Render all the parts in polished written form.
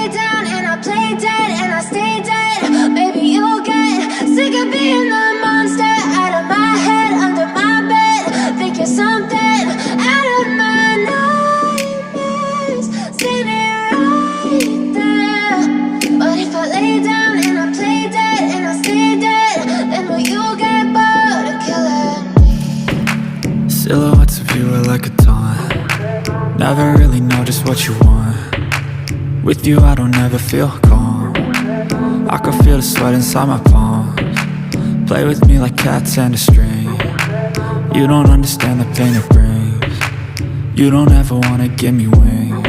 lay down and I play dead and I stay dead, baby, you'll get sick of being the monster out of my head, under my bed. Think you're something out of my nightmares, standing right there. But if I lay down and I play dead and I stay dead, then will you get bored of killing me? Silhouettes of you are like a taunt. Never really know just what you want. With you I don't ever feel calm. I can feel the sweat inside my palms. Play with me like cats and a string. You don't understand the pain it brings. You don't ever wanna give me wings.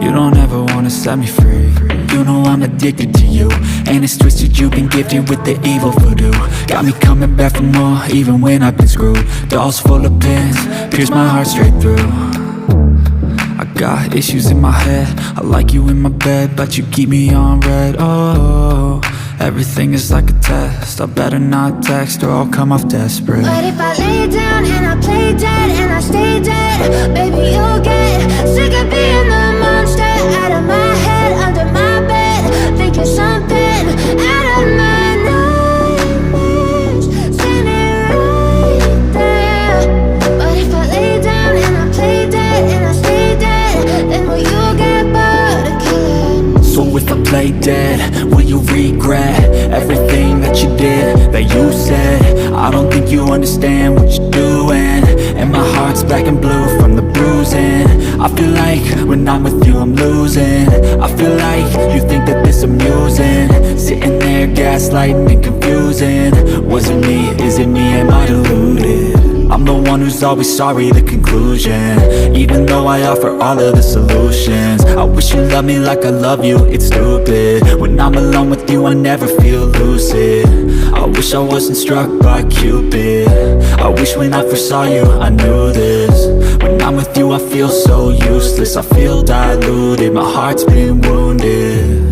You don't ever wanna set me free. You know I'm addicted to you, and it's twisted, you've been gifted with the evil voodoo. Got me coming back for more, even when I've been screwed. Dolls full of pins, pierce my heart straight through. I got issues in my head, I like you in my bed, but you keep me on red. Oh, everything is like a test, I better not text or I'll come off desperate. But if I lay down and I play dead and I stay dead, baby, you'll get sick of being the monster out of my head, under my bed. Think you're something out of my nightmares, standing right there. But if I lay down and I play dead and I stay dead, then will you get bored of killing me? So if I play dead, will you regret everything that you did, that you said? I don't think you understand what you're doing, and my heart's black and blue from the bruising. I feel like when I'm with you I'm losing. I feel like you think that this amusing, sitting there gaslighting and confusing. Was it me? Is it me? Am I deluded? I'm the one who's always sorry, the conclusion, even though I offer all of the solutions. I wish you loved me like I love you, it's stupid. When I'm alone with you I never feel lucid. I wish I wasn't struck by Cupid. I wish when I first saw you I knew this. When I'm with you I feel so useless, I feel diluted, my heart's been wounded.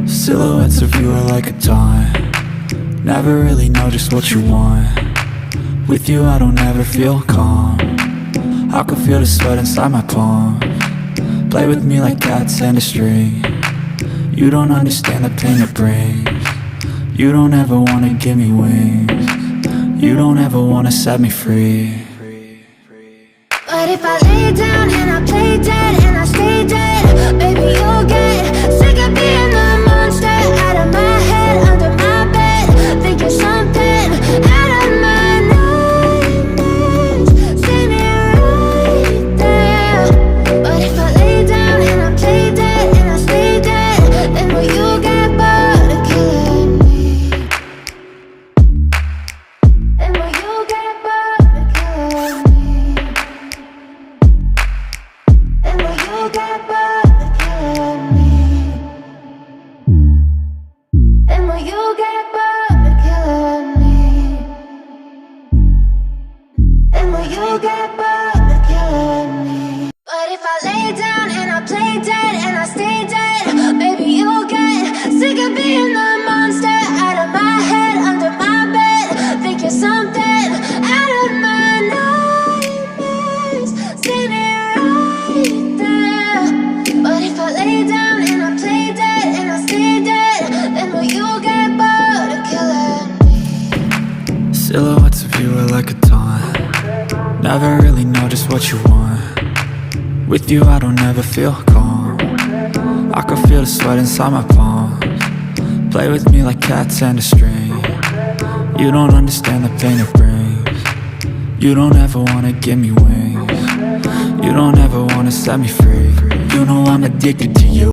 Silhouettes of you are like a taunt. Never really know just what you want. With you I don't ever feel calm. I can feel the sweat inside my palms. Play with me like cats and a string. You don't understand the pain it brings. You don't ever wanna give me wings. You don't ever wanna set me free. But if I lay down and I play dead and I stay dead, baby, you'll get sick of being the monster out of my head, under my bed. Think you're something out of my nightmares, standing right there. But if I lay down and I play dead and I stay dead, then will you get bored of killing me? Then will you get bored of killing me? And will you get bored of killing me? And will you get bored of killing me? And will you get bored of killing me? But if I lay down and I play dead and I stay dead, baby, you'll get sick of being the monster out of my head, under my bed. Think you're something out of my nightmares, standing right there. But if I lay down and I play dead and I stay dead, then will you get bored of killing me? Silhouettes of you are like a taunt. Never really know just what you want. With you I don't ever feel calm. I can feel the sweat inside my palms. Play with me like cats and a string. You don't understand the pain it brings. You don't ever wanna give me wings. You don't ever wanna set me free. You know I'm addicted to you.